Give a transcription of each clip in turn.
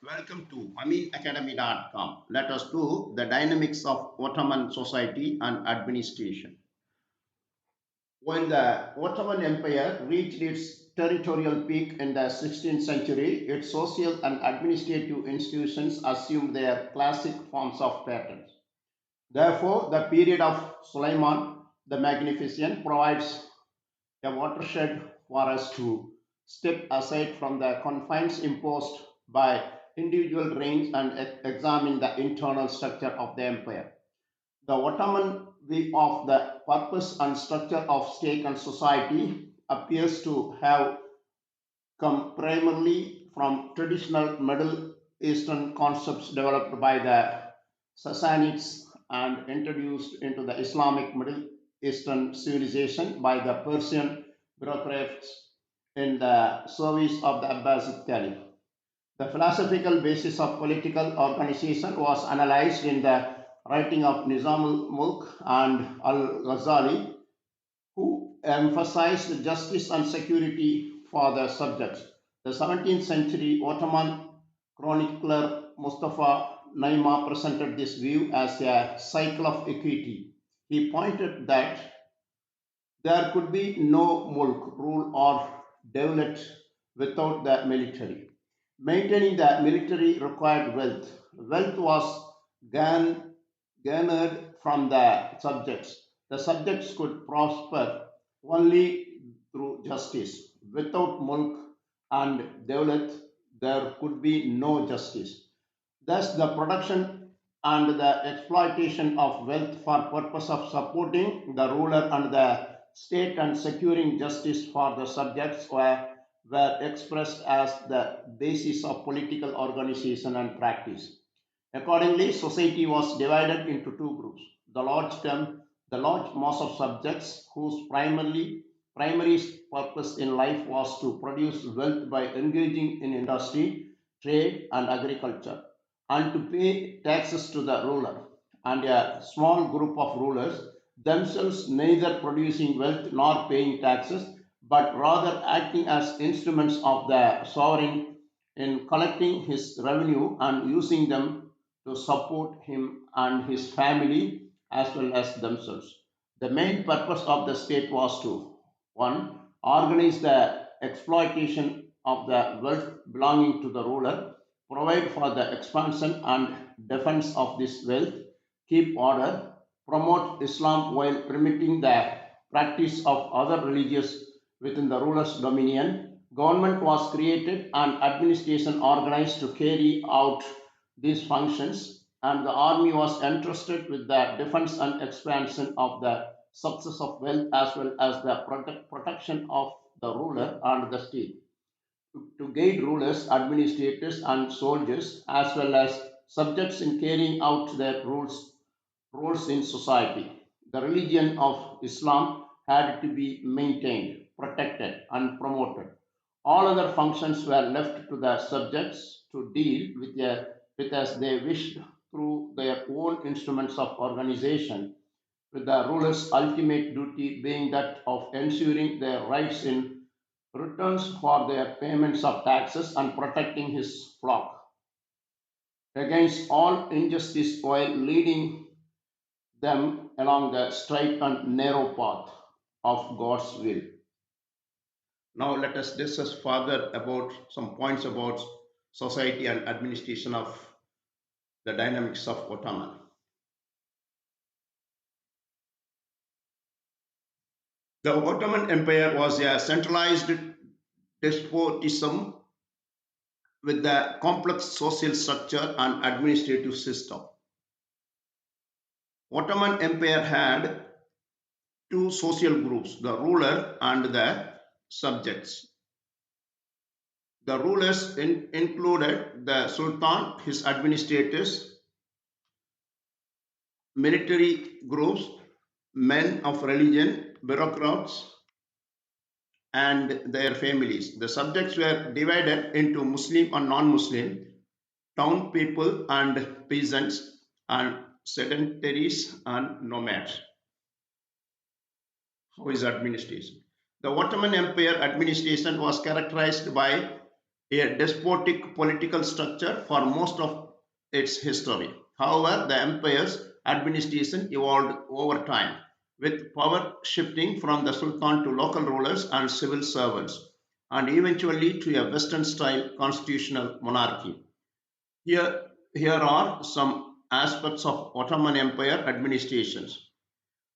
Welcome to AminAcademy.com. Let us do the dynamics of Ottoman society and administration. When the Ottoman Empire reached its territorial peak in the 16th century, its social and administrative institutions assumed their classic forms of patterns. Therefore, the period of Suleiman the Magnificent provides a watershed for us to step aside from the confines imposed by individual reigns and examine the internal structure of the empire. The Ottoman view of the purpose and structure of state and society appears to have come primarily from traditional Middle Eastern concepts developed by the Sassanids and introduced into the Islamic Middle Eastern civilization by the Persian bureaucrats in the service of the Abbasid Caliph. The philosophical basis of political organization was analyzed in the writing of Nizam al-Mulk and al-Ghazali, who emphasized justice and security for the subjects. The 17th century Ottoman chronicler Mustafa Naima presented this view as a cycle of equity. He pointed that there could be no mulk, rule, or devlet without the military. Maintaining the military required wealth. Wealth was garn- garnered from the subjects. The subjects could prosper only through justice. Without mulk and devlet, there could be no justice. Thus, the production and the exploitation of wealth for purpose of supporting the ruler and the state and securing justice for the subjects were expressed as the basis of political organization and practice. Accordingly, society was divided into two groups. The large mass of subjects whose primary purpose in life was to produce wealth by engaging in industry, trade, and agriculture, and to pay taxes to the ruler, and a small group of rulers, themselves neither producing wealth nor paying taxes, but rather acting as instruments of the sovereign in collecting his revenue and using them to support him and his family as well as themselves. The main purpose of the state was to 1. Organize the exploitation of the wealth belonging to the ruler, provide for the expansion and defense of this wealth, keep order, promote Islam while permitting the practice of other religions within the ruler's dominion. Government was created and administration organized to carry out these functions, and the army was entrusted with the defense and expansion of the success of wealth as well as the protection of the ruler and the state to guide rulers, administrators, and soldiers, as well as subjects in carrying out their roles in society. The religion of Islam had to be maintained, protected, and promoted. All other functions were left to the subjects to deal with as they wished through their own instruments of organization, with the ruler's ultimate duty being that of ensuring their rights in returns for their payments of taxes and protecting his flock against all injustice while leading them along the straight and narrow path of God's will. Now let us discuss further about some points about society and administration of the dynamics of Ottoman. The Ottoman Empire was a centralized despotism with a complex social structure and administrative system. Ottoman Empire had two social groups, the ruler and the subjects. The rulers included the sultan, his administrators, military groups, men of religion, bureaucrats, and their families. The subjects were divided into Muslim and non Muslim, town people and peasants, and sedentaries and nomads. How is administration? The Ottoman Empire administration was characterized by a despotic political structure for most of its history. However, the empire's administration evolved over time, with power shifting from the sultan to local rulers and civil servants, and eventually to a Western style constitutional monarchy. Here are some aspects of Ottoman Empire administrations.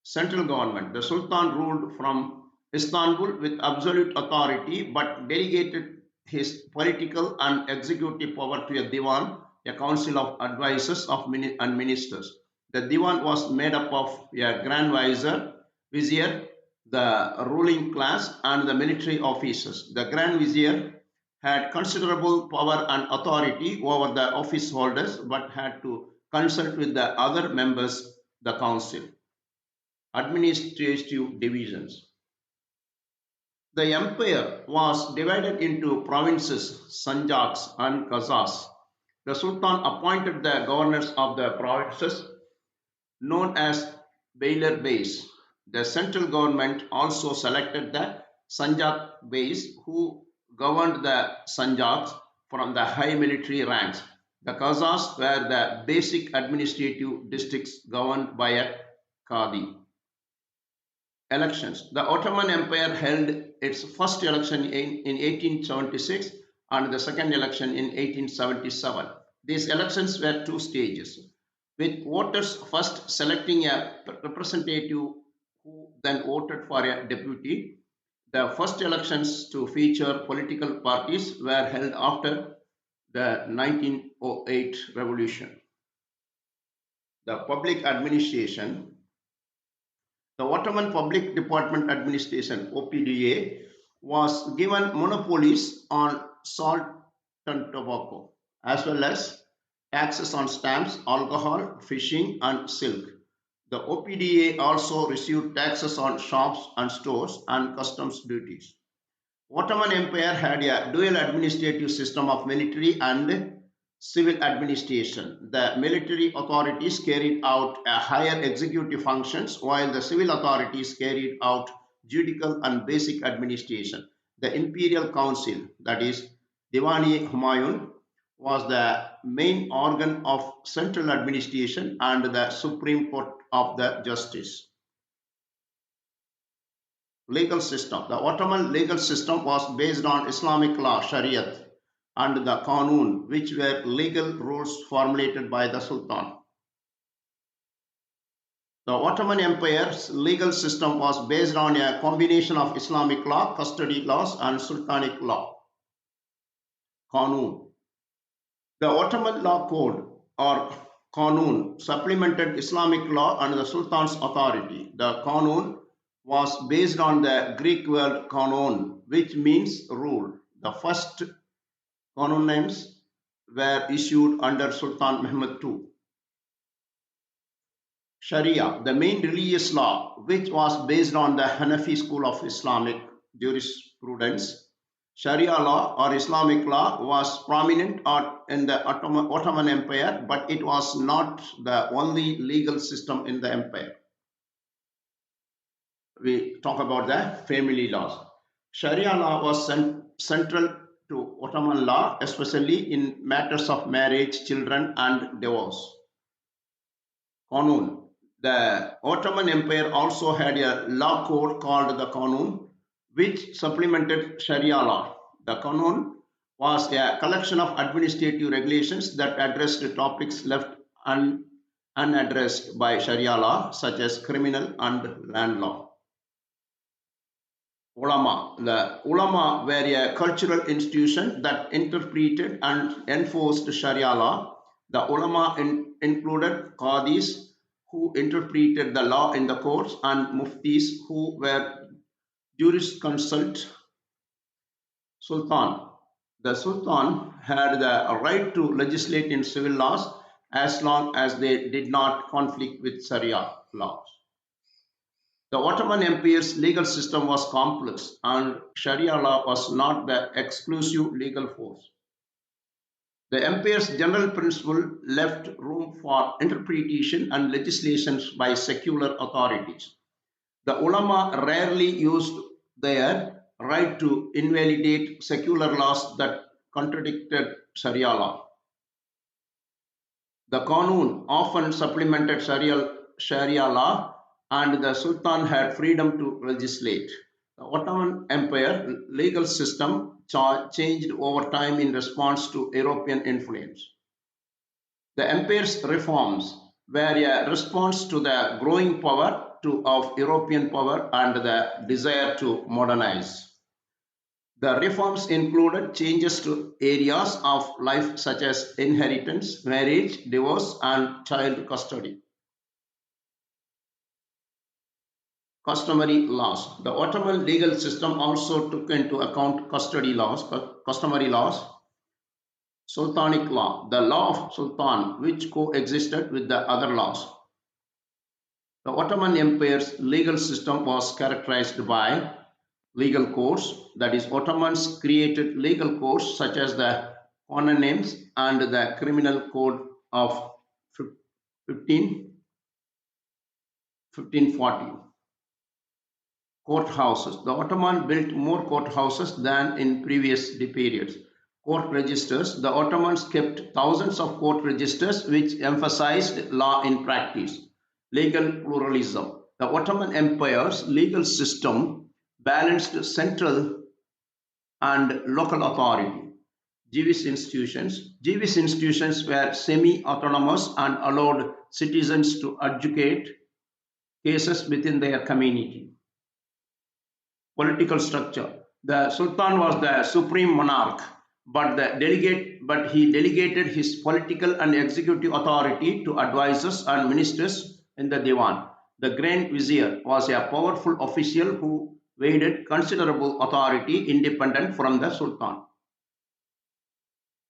Central government. The Sultan ruled from Istanbul with absolute authority but delegated his political and executive power to a divan, a council of advisors and ministers. The divan was made up of a grand vizier, the ruling class, and the military officers. The grand vizier had considerable power and authority over the office holders but had to consult with the other members the council. Administrative divisions. The empire was divided into provinces, sanjaks, and qazas. The sultan appointed the governors of the provinces, known as beyler beys. The central government also selected the sanjak beys, who governed the sanjaks from the high military ranks. The qazas were the basic administrative districts governed by a qadi. Elections. The Ottoman Empire held its first election in 1876 and the second election in 1877. These elections were two stages, with voters first selecting a representative who then voted for a deputy. The first elections to feature political parties were held after the 1908 revolution. The public administration. The Ottoman Public Department Administration (OPDA) was given monopolies on salt and tobacco, as well as taxes on stamps, alcohol, fishing, and silk. The OPDA also received taxes on shops and stores and customs duties. Ottoman Empire had a dual administrative system of military and civil administration. The military authorities carried out a higher executive functions while the civil authorities carried out judicial and basic administration. The imperial council, that is Divani Humayun, was the main organ of central administration and the supreme court of the justice. Legal system. The Ottoman legal system was based on Islamic law, Shariat, and the Qanun, which were legal rules formulated by the Sultan. The Ottoman Empire's legal system was based on a combination of Islamic law, custody laws, and Sultanic law, Qanun. The Ottoman law code, or Qanun, supplemented Islamic law and the Sultan's authority. The Qanun was based on the Greek word kanon, which means rule. The first Qanun names were issued under Sultan Mehmed II. Sharia, the main religious law, which was based on the Hanafi school of Islamic jurisprudence. Sharia law or Islamic law was prominent in the Ottoman Empire, but it was not the only legal system in the empire. We talk about the family laws. Sharia law was central to Ottoman law, especially in matters of marriage, children, and divorce. Qanun. The Ottoman Empire also had a law code called the Qanun, which supplemented Sharia law. The Qanun was a collection of administrative regulations that addressed topics left unaddressed by Sharia law, such as criminal and land law. Ulama. The ulama were a cultural institution that interpreted and enforced Sharia law. The ulama included qadis, who interpreted the law in the courts, and muftis, who were jurisconsult. Sultan. The sultan had the right to legislate in civil laws as long as they did not conflict with Sharia laws. The Ottoman Empire's legal system was complex, and Sharia law was not the exclusive legal force. The empire's general principle left room for interpretation and legislations by secular authorities. The ulama rarely used their right to invalidate secular laws that contradicted Sharia law. The Qanun often supplemented Sharia law, and the Sultan had freedom to legislate. The Ottoman Empire legal system changed over time in response to European influence. The empire's reforms were a response to the growing power of European power and the desire to modernize. The reforms included changes to areas of life such as inheritance, marriage, divorce, and child custody. Customary laws. The Ottoman legal system also took into account customary laws, sultanic law, the law of sultan, which coexisted with the other laws. The Ottoman Empire's legal system was characterized by legal codes, that is, Ottomans created legal codes such as the Names and the Criminal Code of 1540. Courthouses. The Ottoman built more courthouses than in previous periods. Court registers. The Ottomans kept thousands of court registers which emphasized law in practice. Legal pluralism. The Ottoman Empire's legal system balanced central and local authority. Jewish institutions. Jewish institutions were semi-autonomous and allowed citizens to adjudicate cases within their community. Political structure. The Sultan was the supreme monarch, but he delegated his political and executive authority to advisors and ministers in the Diwan. The Grand Vizier was a powerful official who wielded considerable authority independent from the Sultan.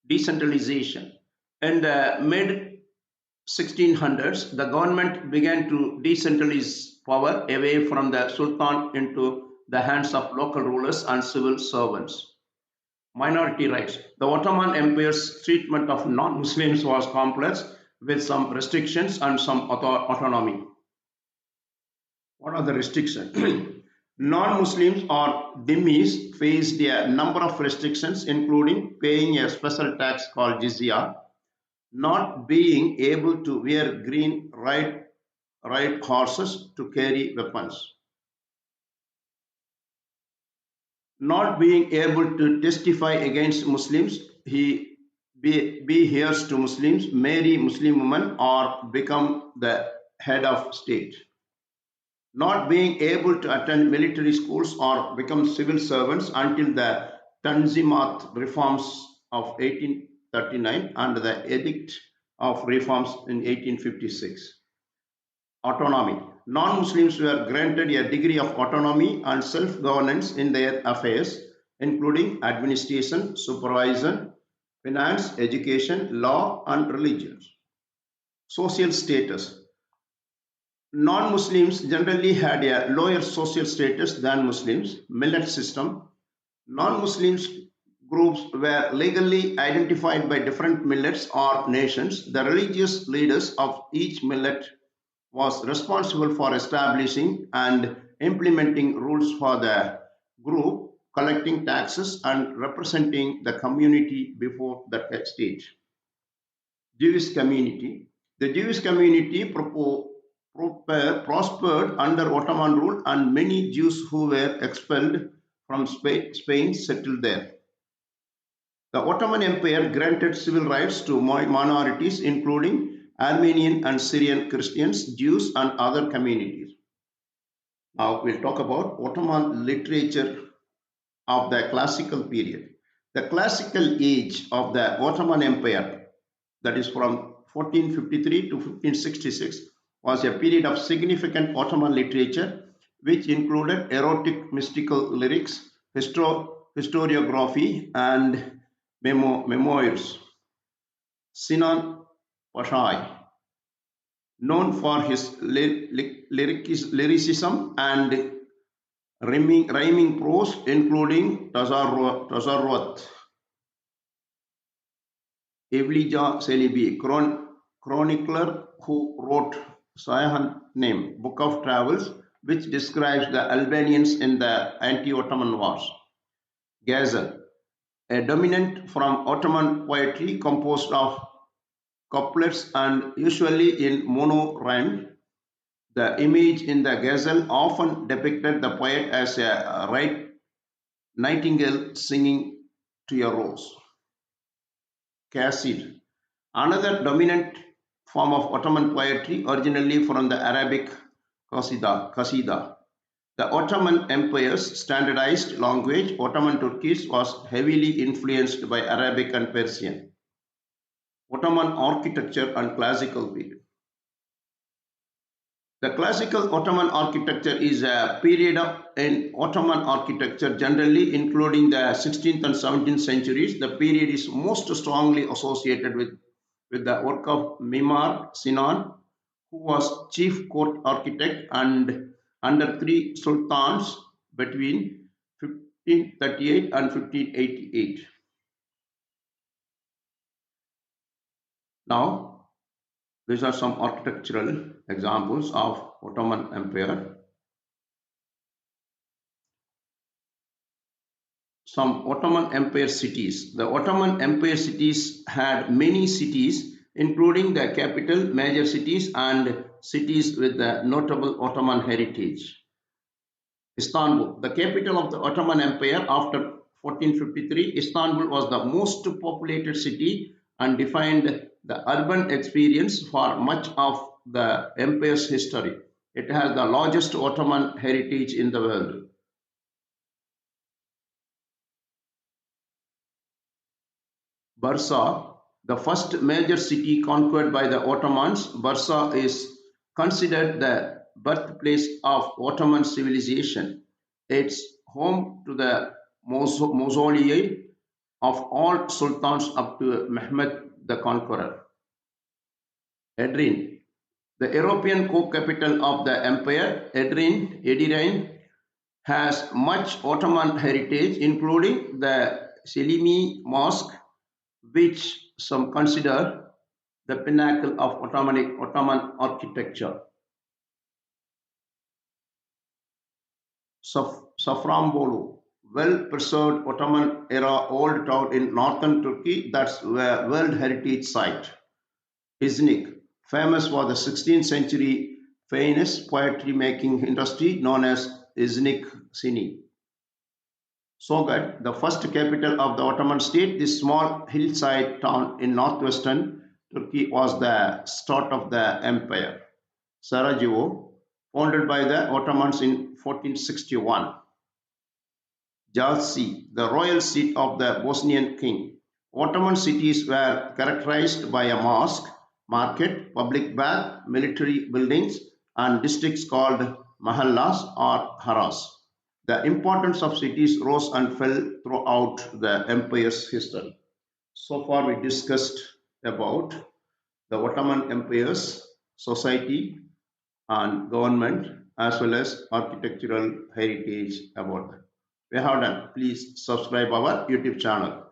Decentralization. In the mid 1600s, the government began to decentralize power away from the Sultan into the hands of local rulers and civil servants. Minority rights. The Ottoman Empire's treatment of non-Muslims was complex with some restrictions and some autonomy. What are the restrictions? Non-Muslims or dhimmis faced a number of restrictions, including paying a special tax called jizya, not being able to wear green ride horses to carry weapons, not being able to testify against Muslims, he be heirs to Muslims, marry Muslim women, or become the head of state. Not being able to attend military schools or become civil servants until the Tanzimat reforms of 1839 and the Edict of Reforms in 1856. Autonomy. Non-Muslims were granted a degree of autonomy and self-governance in their affairs, including administration, supervision, finance, education, law, and religion. Social status. Non-Muslims generally had a lower social status than Muslims. Millet system. Non-Muslims groups were legally identified by different millets or nations. The religious leaders of each millet was responsible for establishing and implementing rules for the group, collecting taxes, and representing the community before the state. Jewish community. The Jewish community prospered under Ottoman rule, and many Jews who were expelled from Spain settled there. The Ottoman Empire granted civil rights to minorities, including Armenian and Syrian Christians, Jews, and other communities. Now we'll talk about Ottoman literature of the classical period. The classical age of the Ottoman Empire, that is from 1453 to 1566, was a period of significant Ottoman literature, which included erotic mystical lyrics, historiography, and memoirs. Sinan Pasha, known for his lyricism and rhyming prose, including Tazarruat. Evlija Celebi, chronicler who wrote Sayahan name, Book of Travels, which describes the Albanians in the anti-Ottoman wars. Ghazal. a dominant from Ottoman poetry composed of couplets and usually in mono-rhyme. The image in the ghazal often depicted the poet as a right nightingale singing to a rose. Qasid, another dominant form of Ottoman poetry, originally from the Arabic qasida. The Ottoman Empire's standardized language, Ottoman Turkish, was heavily influenced by Arabic and Persian. Ottoman architecture and classical period. The classical Ottoman architecture is a period in Ottoman architecture generally including the 16th and 17th centuries. The period is most strongly associated with the work of Mimar Sinan, who was chief court architect and under three sultans between 1538 and 1588. Now, these are some architectural examples of Ottoman Empire. Some Ottoman Empire cities. The Ottoman Empire cities had many cities, including the capital, major cities, and cities with the notable Ottoman heritage. Istanbul, the capital of the Ottoman Empire after 1453, Istanbul was the most populated city and defined the urban experience for much of the empire's history. It has the largest Ottoman heritage in the world. Bursa, the first major city conquered by the Ottomans, Bursa is considered the birthplace of Ottoman civilization. It's home to the mausoleum of all sultans up to Mehmed the Conqueror. Edirne, the European co-capital of the empire, Edirne has much Ottoman heritage, including the Selimi Mosque, which some consider the pinnacle of Ottoman architecture. Safranbolu, well-preserved Ottoman-era old town in northern Turkey that's a World Heritage Site. Iznik, famous for the 16th century famous poetry-making industry known as Iznik Sini. Sogat, the first capital of the Ottoman state, this small hillside town in northwestern Turkey was the start of the empire. Sarajevo, founded by the Ottomans in 1461. Jalsi, the royal seat of the Bosnian king. Ottoman cities were characterized by a mosque, market, public bath, military buildings, and districts called mahallas or haras. The importance of cities rose and fell throughout the empire's history. So far, we discussed about the Ottoman Empire's society and government as well as architectural heritage about that. We have done. Please subscribe our YouTube channel.